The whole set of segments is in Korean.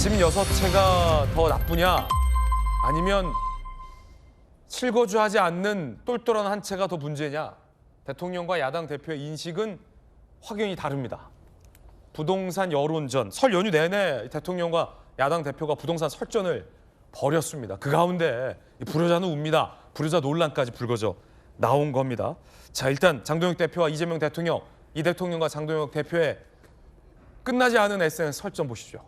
집 6채가 더 나쁘냐? 아니면 실거주하지 않는 똘똘한 한 채가 더 문제냐? 대통령과 야당 대표의 인식은 확연히 다릅니다. 부동산 여론전, 설 연휴 내내 대통령과 야당 대표가 부동산 설전을 벌였습니다. 그 가운데 불효자는 웁니다. 불효자 논란까지 불거져 나온 겁니다. 자, 일단 장동혁 대표와 이재명 대통령, 이 대통령과 장동혁 대표의 끝나지 않은 SNS 설전 보시죠.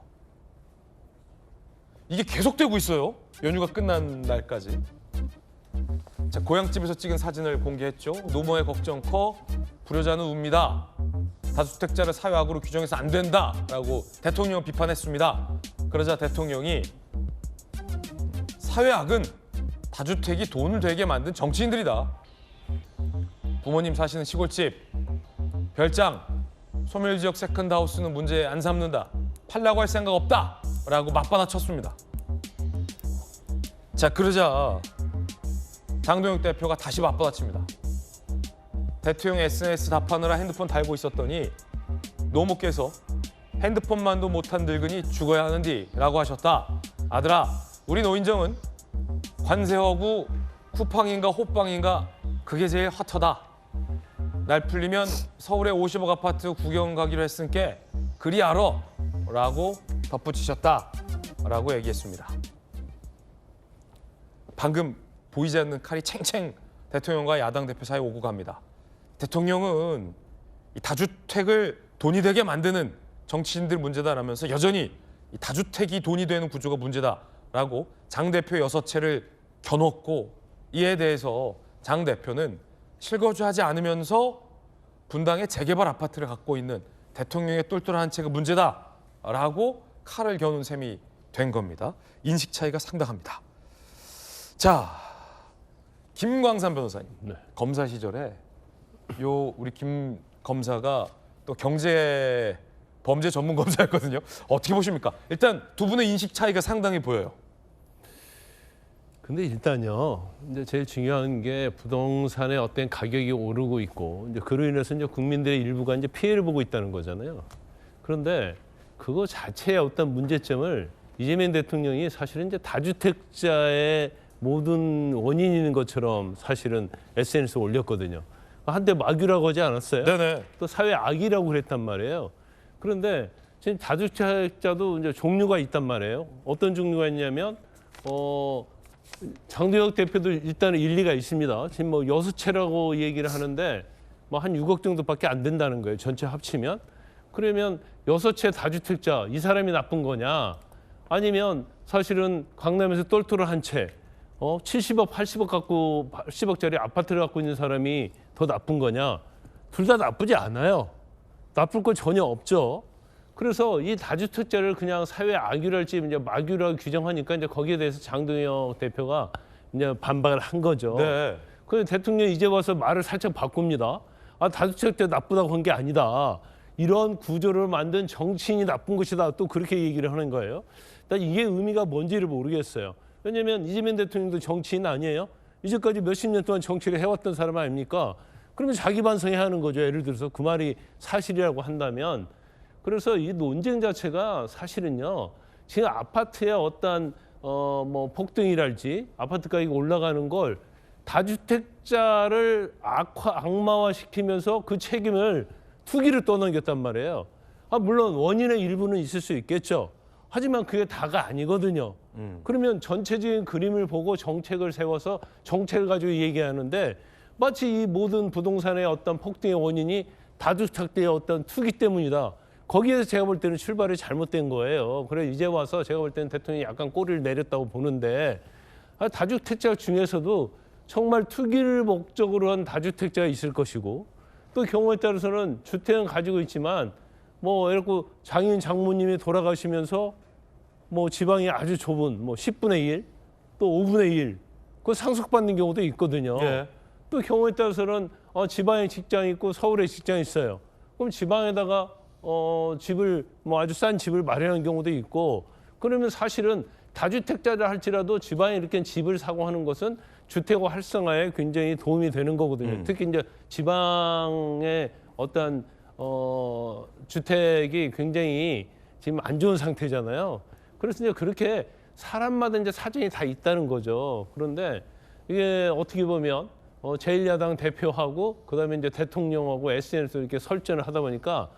이게 계속되고 있어요. 연휴가 끝난 날까지. 자, 고향집에서 찍은 사진을 공개했죠. 노모의 걱정 커, 불효자는 웁니다. 다주택자를 사회악으로 규정해서 안 된다라고 대통령을 비판했습니다. 그러자 대통령이 사회악은 다주택이 돈을 되게 만든 정치인들이다. 부모님 사시는 시골집, 별장, 소멸지역 세컨드하우스는 문제 안 삼는다. 팔라고 할 생각 없다. 라고 맞받아쳤습니다. 자, 그러자 장동혁 대표가 다시 맞받아칩니다. 대통령 SNS 답하느라 핸드폰 달고 있었더니 노모께서 핸드폰만도 못한 늙은이 죽어야 하는디 라고 하셨다. 아들아, 우리 노인정은 관세하고 쿠팡인가 호빵인가 그게 제일 핫하다. 날 풀리면 서울의 50억 아파트 구경 가기로 했으니까 그리 알아 라고 덧붙이셨다 라고 얘기했습니다. 방금 보이지 않는 칼이 챙챙 대통령과 야당 대표 사이에 오고 갑니다. 대통령은 이 다주택을 돈이 되게 만드는 정치인들 문제다라면서 여전히 이 다주택이 돈이 되는 구조가 문제다라고 장 대표 6채를 겨눴고, 이에 대해서 장 대표는 실거주하지 않으면서 분당의 재개발 아파트를 갖고 있는 대통령의 똘똘한 한 채가 문제다라고 칼을 겨눈 셈이 된 겁니다. 인식 차이가 상당합니다. 자, 김광삼 변호사님, 검사 시절에 우리 김 검사가 또 경제 범죄 전문 검사였거든요. 어떻게 보십니까? 일단 두 분의 인식 차이가 상당히 보여요. 근데 일단요, 이제 제일 중요한 게 부동산의 어떤 가격이 오르고 있고, 이제 그로 인해서 이제 국민들의 일부가 이제 피해를 보고 있다는 거잖아요. 그런데 그거 자체의 어떤 문제점을 이재명 대통령이 사실은 이제 다주택자의 모든 원인인 것처럼 사실은 SNS에 올렸거든요. 한때 마귀라고 하지 않았어요? 네네. 또 사회 악이라고 그랬단 말이에요. 그런데 지금 다주택자도 이제 종류가 있단 말이에요. 어떤 종류가 있냐면, 장동혁 대표도 일단은 일리가 있습니다. 지금 뭐 6채라고 얘기를 하는데 뭐 한 6억 정도밖에 안 된다는 거예요. 전체 합치면. 그러면 6채 다주택자, 이 사람이 나쁜 거냐? 아니면 사실은 강남에서 똘똘한 한 채, 70억, 80억짜리 아파트를 갖고 있는 사람이 더 나쁜 거냐? 둘 다 나쁘지 않아요. 나쁠 거 전혀 없죠. 그래서 이 다주택자를 그냥 사회 악유랄지 이제 마귀라고 규정하니까 이제 거기에 대해서 장동혁 대표가 이제 반박을 한 거죠. 네. 그래서 대통령이 이제 와서 말을 살짝 바꿉니다. 다주택자 나쁘다고 한 게 아니다. 이런 구조를 만든 정치인이 나쁜 것이다. 또 그렇게 얘기를 하는 거예요. 일단 이게 의미가 뭔지를 모르겠어요. 왜냐하면 이재명 대통령도 정치인 아니에요? 이제까지 몇십 년 동안 정치를 해왔던 사람 아닙니까? 그러면 자기 반성해야 하는 거죠. 예를 들어서 그 말이 사실이라고 한다면. 그래서 이 논쟁 자체가 사실은요, 지금 아파트의 어떤 뭐 폭등이랄지 아파트 가격이 올라가는 걸 다주택자를 악마화시키면서 그 책임을 투기를 떠넘겼단 말이에요. 물론 원인의 일부는 있을 수 있겠죠. 하지만 그게 다가 아니거든요. 그러면 전체적인 그림을 보고 정책을 세워서 정책을 가지고 얘기하는데 마치 이 모든 부동산의 어떤 폭등의 원인이 다주택자의 어떤 투기 때문이다. 거기에서 제가 볼 때는 출발이 잘못된 거예요. 그래서 이제 와서 제가 볼 때는 대통령이 약간 꼬리를 내렸다고 보는데, 다주택자 중에서도 정말 투기를 목적으로 한 다주택자가 있을 것이고, 또 경우에 따라서는 주택은 가지고 있지만 뭐 이렇게 장인 장모님이 돌아가시면서 뭐 지방이 아주 좁은 뭐 10분의 1, 또 5분의 1, 그 상속받는 경우도 있거든요. 예. 또 경우에 따라서는 지방에 직장 있고 서울에 직장 있어요. 그럼 지방에다가 집을 뭐 아주 싼 집을 마련하는 경우도 있고, 그러면 사실은 다주택자라 할지라도 지방에 이렇게 집을 사고 하는 것은 주택 활성화에 굉장히 도움이 되는 거거든요. 특히 이제 지방의 어떤 주택이 굉장히 지금 안 좋은 상태잖아요. 그래서 이제 그렇게 사람마다 이제 사정이 다 있다는 거죠. 그런데 이게 어떻게 보면 제1야당 대표하고 그다음에 이제 대통령하고 SNS로 이렇게 설전을 하다 보니까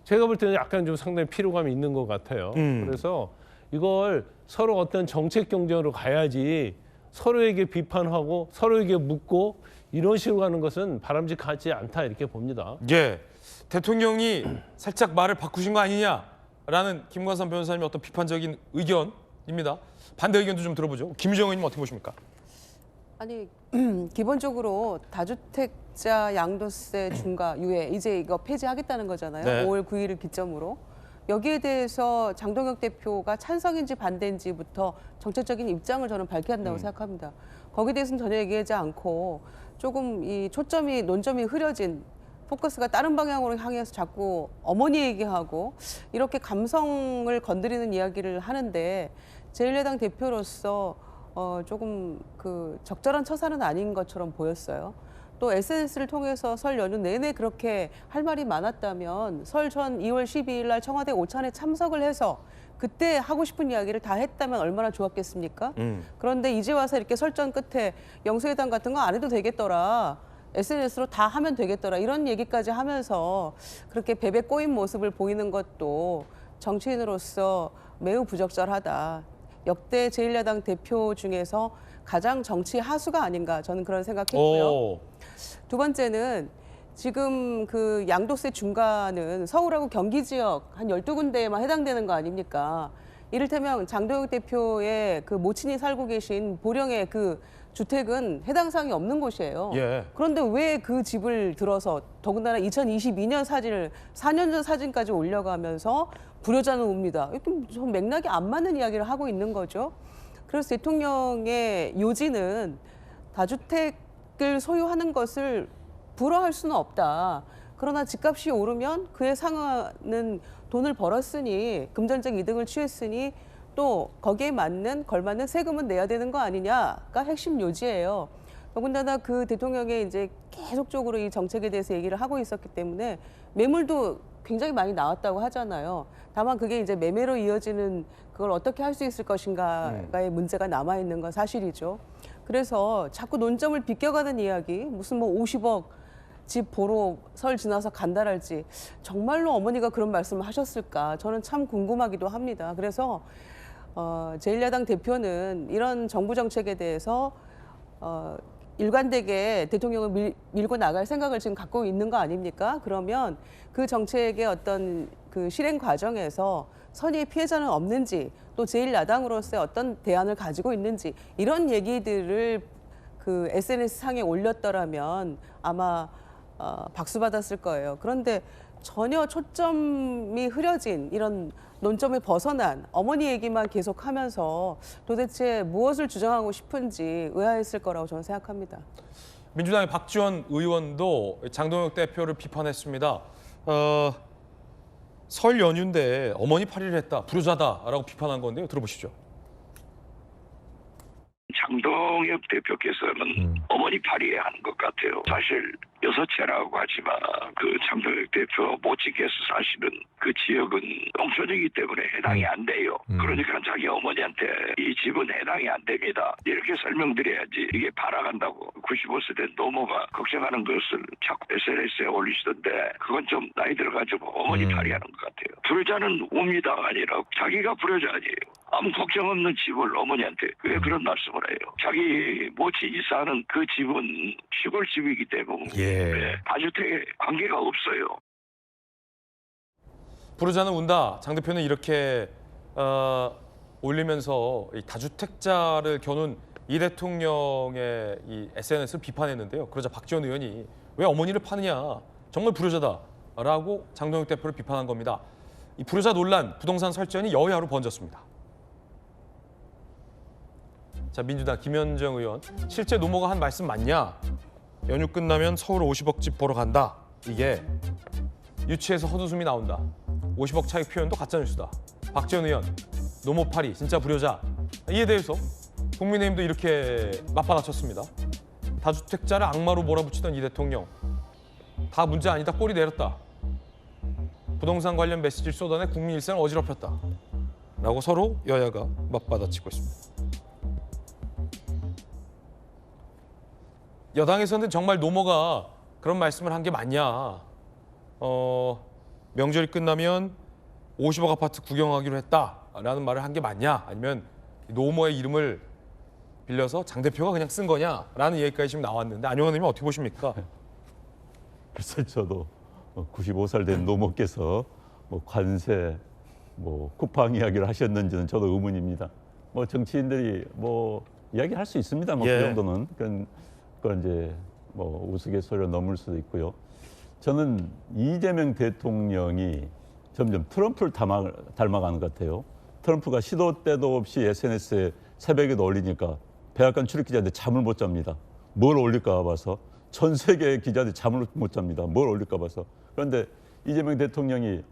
제가 볼 때는 약간 좀 상당히 피로감이 있는 것 같아요. 그래서 이걸 서로 어떤 정책 경쟁으로 가야지 서로에게 비판하고 서로에게 묻고 이런 식으로 가는 것은 바람직하지 않다 이렇게 봅니다. 예, 대통령이 살짝 말을 바꾸신 거 아니냐라는 김관삼 변호사님의 어떤 비판적인 의견입니다. 반대 의견도 좀 들어보죠. 김유정 의원님 어떻게 보십니까? 아니 기본적으로 다주택자 양도세 중과 유예 이제 이거 폐지하겠다는 거잖아요. 네. 5월 9일을 기점으로 여기에 대해서 장동혁 대표가 찬성인지 반대인지부터 정책적인 입장을 저는 밝혀야 한다고 생각합니다. 거기에 대해서는 전혀 얘기하지 않고 조금 이 초점이 논점이 흐려진 포커스가 다른 방향으로 향해서 자꾸 어머니 얘기하고 이렇게 감성을 건드리는 이야기를 하는데 제1야당 대표로서 조금 그 적절한 처사는 아닌 것처럼 보였어요. 또 SNS를 통해서 설 연휴 내내 그렇게 할 말이 많았다면 설 전 2월 12일 날 청와대 오찬에 참석을 해서 그때 하고 싶은 이야기를 다 했다면 얼마나 좋았겠습니까? 그런데 이제 와서 이렇게 설전 끝에 영수회담 같은 거 안 해도 되겠더라. SNS로 다 하면 되겠더라. 이런 얘기까지 하면서 그렇게 베베 꼬인 모습을 보이는 것도 정치인으로서 매우 부적절하다. 역대 제1야당 대표 중에서 가장 정치 하수가 아닌가 저는 그런 생각했고요. 오. 두 번째는 지금 그 양도세 중과는 서울하고 경기 지역 한 12군데에만 해당되는 거 아닙니까? 이를테면 장동혁 대표의 그 모친이 살고 계신 보령의 그 주택은 해당 사항이 없는 곳이에요. 예. 그런데 왜 그 집을 들어서 더군다나 2022년 사진을 4년 전 사진까지 올려가면서 불효자는 옵니다. 이렇게 좀 맥락이 안 맞는 이야기를 하고 있는 거죠. 그래서 대통령의 요지는 다주택을 소유하는 것을 불허할 수는 없다. 그러나 집값이 오르면 그에 상하는 돈을 벌었으니 금전적 이득을 취했으니 또 거기에 맞는 걸맞는 세금은 내야 되는 거 아니냐가 핵심 요지예요. 더군다나 그 대통령의 이제 계속적으로 이 정책에 대해서 얘기를 하고 있었기 때문에 매물도 굉장히 많이 나왔다고 하잖아요. 다만 그게 이제 매매로 이어지는 그걸 어떻게 할 수 있을 것인가의 문제가 남아 있는 건 사실이죠. 그래서 자꾸 논점을 비껴가는 이야기, 무슨 뭐 50억 집 보러 설 지나서 간다랄지 정말로 어머니가 그런 말씀을 하셨을까? 저는 참 궁금하기도 합니다. 그래서 제1야당 대표는 이런 정부 정책에 대해서 일관되게 대통령을 밀고 나갈 생각을 지금 갖고 있는 거 아닙니까? 그러면 그 정책의 어떤 그 실행 과정에서 선의의 피해자는 없는지 또 제1야당으로서의 어떤 대안을 가지고 있는지 이런 얘기들을 그 SNS 상에 올렸더라면 아마 박수 받았을 거예요. 그런데 전혀 초점이 흐려진 이런 논점에 벗어난 어머니 얘기만 계속하면서 도대체 무엇을 주장하고 싶은지 의아했을 거라고 저는 생각합니다. 민주당의 박지원 의원도 장동혁 대표를 비판했습니다. 설 연휴인데 어머니 파리를 했다, 불효자다라고 비판한 건데요. 들어보시죠. 장동혁 대표께서는 어머니 파리에 하는 것 같아요. 사실 여섯째라고 하지만 그 장동혁 대표 모친께서 사실은 그 지역은 농촌이기 때문에 해당이 안 돼요. 그러니까 자기 어머니한테 이 집은 해당이 안 됩니다. 이렇게 설명드려야지 이게 팔아간다고 95세 된 노모가 걱정하는 것을 자꾸 SNS에 올리시던데 그건 좀 나이 들어가지고 어머니 파리하는 것 같아요. 불효자는 옵니다가 아니라 자기가 불효자 아니에요. 아무 걱정 없는 집을 어머니한테 왜 그런 말씀을 해요. 자기 모치 이사하는 그 집은 시골집이기 때문에 다주택에 관계가 없어요. 불효자는 운다. 장 대표는 이렇게 올리면서 이 다주택자를 겨눈 이 대통령의 이 SNS를 비판했는데요. 그러자 박지원 의원이 왜 어머니를 파느냐, 정말 불효자다라고 장동혁 대표를 비판한 겁니다. 이 불효자 논란, 부동산 설전이 여야로 번졌습니다. 자, 민주당 김현정 의원, 실제 노모가 한 말씀 맞냐? 연휴 끝나면 서울 50억 집 보러 간다. 이게 유치해서 헛웃음이 나온다. 50억 차익 표현도 가짜뉴스다. 박지원 의원, 노모 파리, 진짜 불효자. 이에 대해서 국민의힘도 이렇게 맞받아쳤습니다. 다주택자를 악마로 몰아붙이던 이 대통령, 다 문제 아니다, 꼬리 내렸다. 부동산 관련 메시지를 쏟아내 국민 일생을 어지럽혔다. 라고 서로 여야가 맞받아치고 있습니다. 여당에서는 정말 노모가 그런 말씀을 한 게 맞냐. 명절이 끝나면 50억 아파트 구경하기로 했다라는 말을 한 게 맞냐. 아니면 노모의 이름을 빌려서 장 대표가 그냥 쓴 거냐라는 얘기까지 지금 나왔는데 안 의원님은 어떻게 보십니까? 글쎄 저도 95살 된 노모께서 뭐 관세, 뭐 쿠팡 이야기를 하셨는지는 저도 의문입니다. 뭐 정치인들이 뭐 이야기할 수 있습니다. 뭐 예. 그 정도는 그건 이제 뭐 우스갯소리로 넘을 수도 있고요. 저는 이재명 대통령이 점점 트럼프를 닮아가는 것 같아요. 트럼프가 시도 때도 없이 SNS에 새벽에도 올리니까 백악관 출입 기자들 잠을 못 잡니다. 뭘 올릴까 봐서. 전 세계 기자들이 잠을 못 잡니다. 뭘 올릴까 봐서. 그런데 이재명 대통령이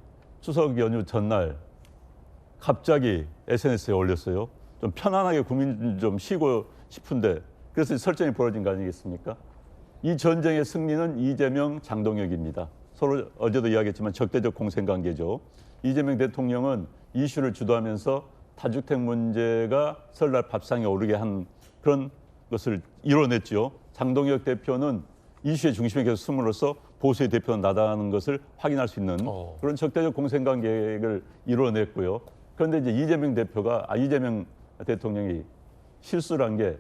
추석 연휴 전날 갑자기 SNS에 올렸어요. 좀 편안하게 국민 좀 쉬고 싶은데 그래서 설전이 벌어진 거 아니겠습니까? 이 전쟁의 승리는 이재명, 장동혁입니다. 서로 어제도 이야기했지만 적대적 공생관계죠. 이재명 대통령은 이슈를 주도하면서 다주택 문제가 설날 밥상에 오르게 한 그런 것을 이뤄냈죠. 장동혁 대표는 이슈의 중심에 계속 숨으로써 보수의 대표는 나다는 것을 확인할 수 있는 그런 적대적 공생관계를 이뤄냈고요. 그런데 이제 이재명 대통령이 실수를 한 게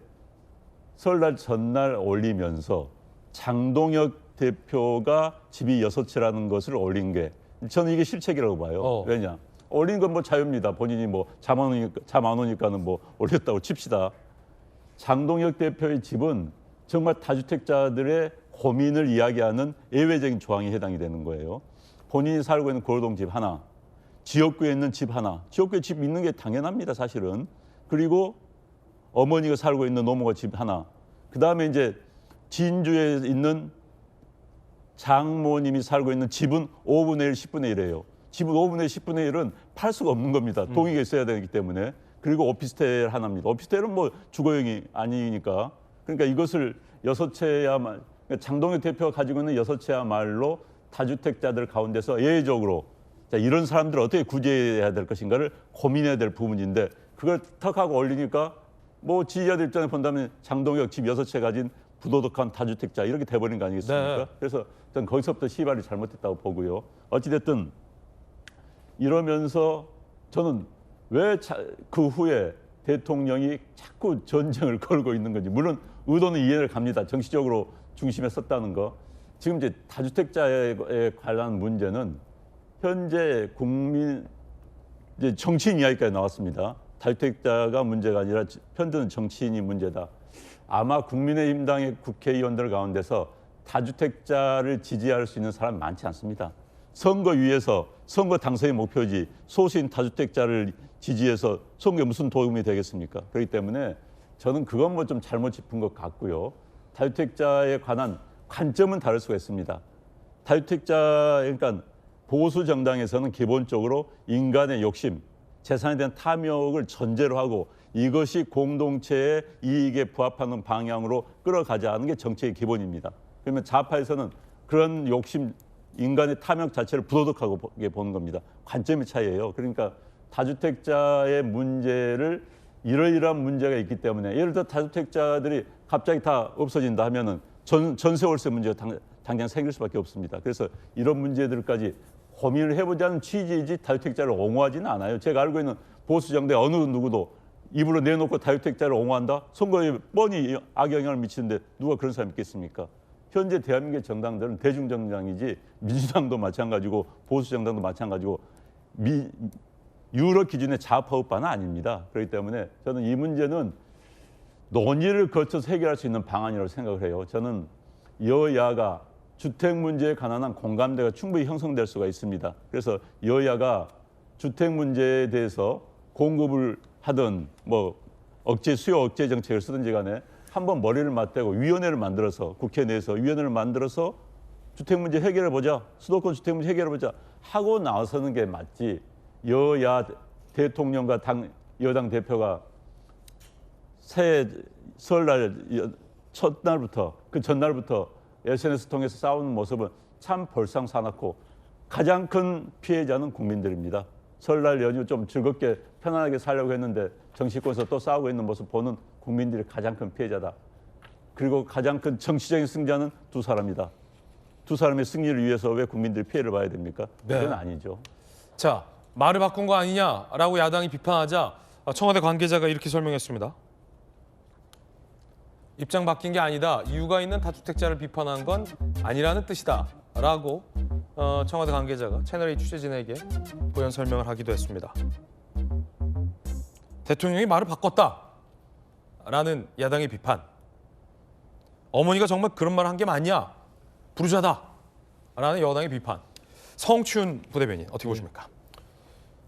설날 전날 올리면서 장동혁 대표가 집이 6채라는 것을 올린 게 저는 이게 실책이라고 봐요. 왜냐? 올린 건 뭐 자유입니다. 본인이 뭐 잠 안 오니까는 뭐 올렸다고 칩시다. 장동혁 대표의 집은 정말 다주택자들의 고민을 이야기하는 예외적인 조항에 해당이 되는 거예요. 본인이 살고 있는 고려동 집 하나, 지역구에 있는 집 하나, 지역구에 집 있는 게 당연합니다, 사실은. 그리고 어머니가 살고 있는 노모가 집 하나, 그 다음에 이제 진주에 있는 장모님이 살고 있는 집은 5분의 1, 10분의 1이에요. 집은 5분의 1, 10분의 1은 팔 수가 없는 겁니다. 동의가 있어야 되기 때문에. 그리고 오피스텔 하나입니다. 오피스텔은 뭐 주거용이 아니니까. 그러니까 이것을 6채야만, 장동혁 대표가 가지고 있는 6채야말로 다주택자들 가운데서 예외적으로 자, 이런 사람들을 어떻게 구제해야 될 것인가를 고민해야 될 부분인데 그걸 턱하고 올리니까 뭐 지지자들 입장에 본다면 장동혁 집 6채 가진 부도덕한 다주택자 이렇게 돼버린 거 아니겠습니까? 네. 그래서 전 거기서부터 시발이 잘못했다고 보고요. 어찌됐든 이러면서 저는 왜 그 후에 대통령이 자꾸 전쟁을 걸고 있는 건지 물론 의도는 이해를 갑니다. 정치적으로 중심에 섰다는 거. 지금 이제 다주택자에 관한 문제는 현재 국민 이제 정치인 이야기까지 나왔습니다. 다주택자가 문제가 아니라 현재는 정치인이 문제다. 아마 국민의힘당의 국회의원들 가운데서 다주택자를 지지할 수 있는 사람 많지 않습니다. 선거위에서 선거 당선의 목표지 소수인 다주택자를 지지해서 선거에 무슨 도움이 되겠습니까? 그렇기 때문에 저는 그건 뭐 좀 잘못 짚은 것 같고요. 다주택자에 관한 관점은 다를 수가 있습니다. 다주택자 그러니까 보수 정당에서는 기본적으로 인간의 욕심, 재산에 대한 탐욕을 전제로 하고 이것이 공동체의 이익에 부합하는 방향으로 끌어가자는 게 정책의 기본입니다. 그러면 좌파에서는 그런 욕심, 인간의 탐욕 자체를 부도덕하게 보는 겁니다. 관점의 차이예요. 그러니까 다주택자의 문제를 이러이러한 문제가 있기 때문에 예를 들어 다주택자들이 갑자기 다 없어진다 하면은 전세월세 문제가 당장 생길 수밖에 없습니다. 그래서 이런 문제들까지 고민을 해보자는 취지이지 다주택자를 옹호하지는 않아요. 제가 알고 있는 보수 정당 어느 누구도 입으로 내놓고 다주택자를 옹호한다? 선거에 뻔히 악영향을 미치는데 누가 그런 사람이 있겠습니까? 현재 대한민국의 정당들은 대중정당이지 민주당도 마찬가지고 보수 정당도 마찬가지고 유럽 기준의 좌파 우파는 아닙니다. 그렇기 때문에 저는 이 문제는 논의를 거쳐서 해결할 수 있는 방안이라고 생각을 해요. 저는 여야가 주택 문제에 관한 공감대가 충분히 형성될 수가 있습니다. 그래서 여야가 주택 문제에 대해서 공급을 하든 뭐 수요 억제 정책을 쓰든지 간에 한번 머리를 맞대고 위원회를 만들어서 국회 내에서 위원회를 만들어서 주택 문제 해결해 보자. 수도권 주택 문제 해결해 보자 하고 나서는 게 맞지. 여야 대통령과 여당 대표가 새해 설날 첫날부터 그 전날부터 SNS 통해서 싸우는 모습은 참 볼상사납고 가장 큰 피해자는 국민들입니다. 설날 연휴 좀 즐겁게 편안하게 살려고 했는데 정치권에서 또 싸우고 있는 모습 보는 국민들이 가장 큰 피해자다. 그리고 가장 큰 정치적인 승자는 두 사람이다. 두 사람의 승리를 위해서 왜 국민들이 피해를 봐야 됩니까? 네. 그건 아니죠. 자, 말을 바꾼 거 아니냐라고 야당이 비판하자 청와대 관계자가 이렇게 설명했습니다. 입장 바뀐 게 아니다. 이유가 있는 다주택자를 비판한 건 아니라는 뜻이다라고 청와대 관계자가 채널A 취재진에게 고연 설명을 하기도 했습니다. 대통령이 말을 바꿨다라는 야당의 비판. 어머니가 정말 그런 말 한 게 맞냐? 부르자다라는 여당의 비판. 성춘 부대변인 어떻게 보십니까?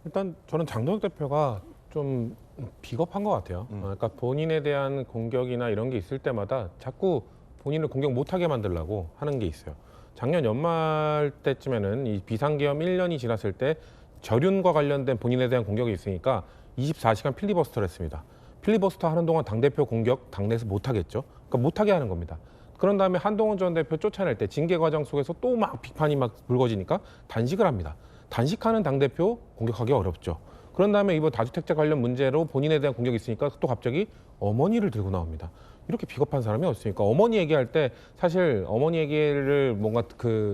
일단 저는 장동혁 대표가 좀 비겁한 것 같아요. 그러니까 본인에 대한 공격이나 이런 게 있을 때마다 자꾸 본인을 공격 못하게 만들려고 하는 게 있어요. 작년 연말 때쯤에는 이 비상계엄 1년이 지났을 때 저륜과 관련된 본인에 대한 공격이 있으니까 24시간 필리버스터를 했습니다. 필리버스터 하는 동안 당대표 공격 당내에서 못하겠죠. 그러니까 못하게 하는 겁니다. 그런 다음에 한동훈 전 대표 쫓아낼 때 징계 과정 속에서 또 막 비판이 막 불거지니까 단식을 합니다. 단식하는 당대표 공격하기 어렵죠. 그런 다음에 이번 다주택자 관련 문제로 본인에 대한 공격이 있으니까 또 갑자기 어머니를 들고 나옵니다. 이렇게 비겁한 사람이 어딨습니까? 어머니 얘기할 때 사실 어머니 얘기를 뭔가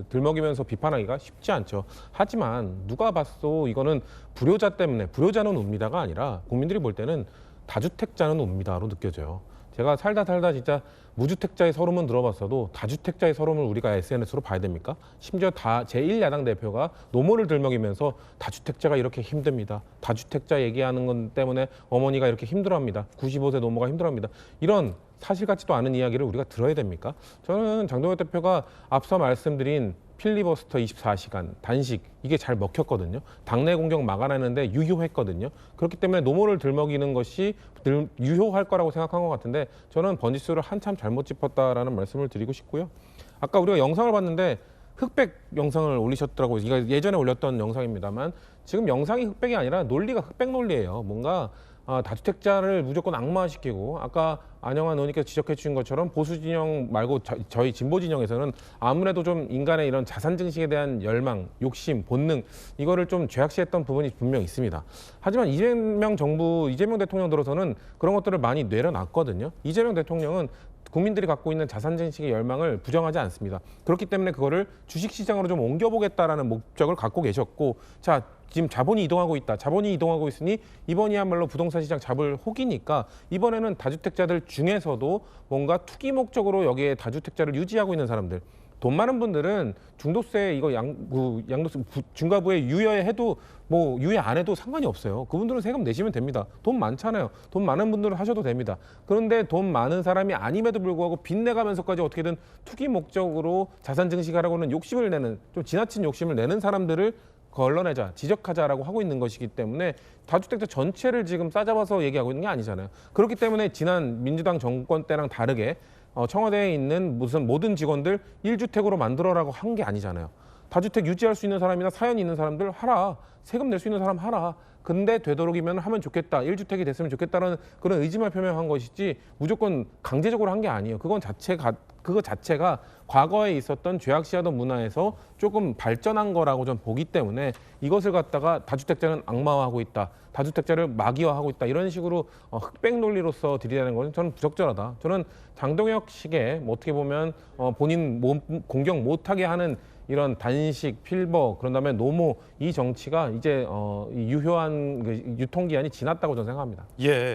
들먹이면서 비판하기가 쉽지 않죠. 하지만 누가 봤어 이거는 불효자 때문에 불효자는 웁니다가 아니라 국민들이 볼 때는 다주택자는 웁니다로 느껴져요. 제가 살다 진짜 무주택자의 서름은 들어봤어도 다주택자의 서름을 우리가 SNS로 봐야 됩니까? 심지어 제1야당 대표가 노모를 들먹이면서 다주택자가 이렇게 힘듭니다. 다주택자 얘기하는 것 때문에 어머니가 이렇게 힘들어합니다. 95세 노모가 힘들어합니다. 이런 사실 같지도 않은 이야기를 우리가 들어야 됩니까? 저는 장동혁 대표가 앞서 말씀드린 필리버스터 24시간, 단식 이게 잘 먹혔거든요. 당내 공격 막아내는데 유효했거든요. 그렇기 때문에 노모를 들먹이는 것이 유효할 거라고 생각한 것 같은데 저는 번지수를 한참 잘못 짚었다라는 말씀을 드리고 싶고요. 아까 우리가 영상을 봤는데 흑백 영상을 올리셨더라고요. 이거 예전에 올렸던 영상입니다만 지금 영상이 흑백이 아니라 논리가 흑백 논리예요. 뭔가 다주택자를 무조건 악마화시키고 아까 안영환 의원님께서 지적해 주신 것처럼 보수 진영 말고 저희 진보 진영에서는 아무래도 좀 인간의 이런 자산 증식에 대한 열망, 욕심, 본능 이거를 좀 죄악시했던 부분이 분명 있습니다. 하지만 이재명 대통령 들어서는 그런 것들을 많이 내려놨거든요. 이재명 대통령은 국민들이 갖고 있는 자산 증식의 열망을 부정하지 않습니다. 그렇기 때문에 그거를 주식시장으로 좀 옮겨보겠다라는 목적을 갖고 계셨고 자 지금 자본이 이동하고 있다. 자본이 이동하고 있으니 이번이야말로 부동산 시장 잡을 호기니까 이번에는 다주택자들 중에서도 뭔가 투기 목적으로 여기에 다주택자를 유지하고 있는 사람들 돈 많은 분들은 중도세 이거 양도세 중과부에 유예해도 뭐 유예 안 해도 상관이 없어요. 그분들은 세금 내시면 됩니다. 돈 많잖아요. 돈 많은 분들은 하셔도 됩니다. 그런데 돈 많은 사람이 아님에도 불구하고 빚내가면서까지 어떻게든 투기 목적으로 자산 증식하라고는 욕심을 내는 좀 지나친 욕심을 내는 사람들을 걸러내자, 지적하자라고 하고 있는 것이기 때문에 다주택자 전체를 지금 싸잡아서 얘기하고 있는 게 아니잖아요. 그렇기 때문에 지난 민주당 정권 때랑 다르게 청와대에 있는 무슨 모든 직원들 1주택으로 만들어라고 한 게 아니잖아요. 다주택 유지할 수 있는 사람이나 사연이 있는 사람들 하라. 세금 낼 수 있는 사람 하라. 근데 되도록이면 하면 좋겠다. 1주택이 됐으면 좋겠다는 그런 의지만 표명한 것이지 무조건 강제적으로 한 게 아니에요. 그거 자체가 과거에 있었던 죄악시하던 문화에서 조금 발전한 거라고 전 보기 때문에 이것을 갖다가 다주택자는 악마화하고 있다. 다주택자를 마귀화하고 있다. 이런 식으로 흑백 논리로서 들이대는 것은 저는 부적절하다. 저는 장동혁식의 어떻게 보면 본인 공격 못하게 하는 이런 단식, 필버, 그런 다음에 노모 이 정치가 이제 유효한 유통기한이 지났다고 저는 생각합니다. 예.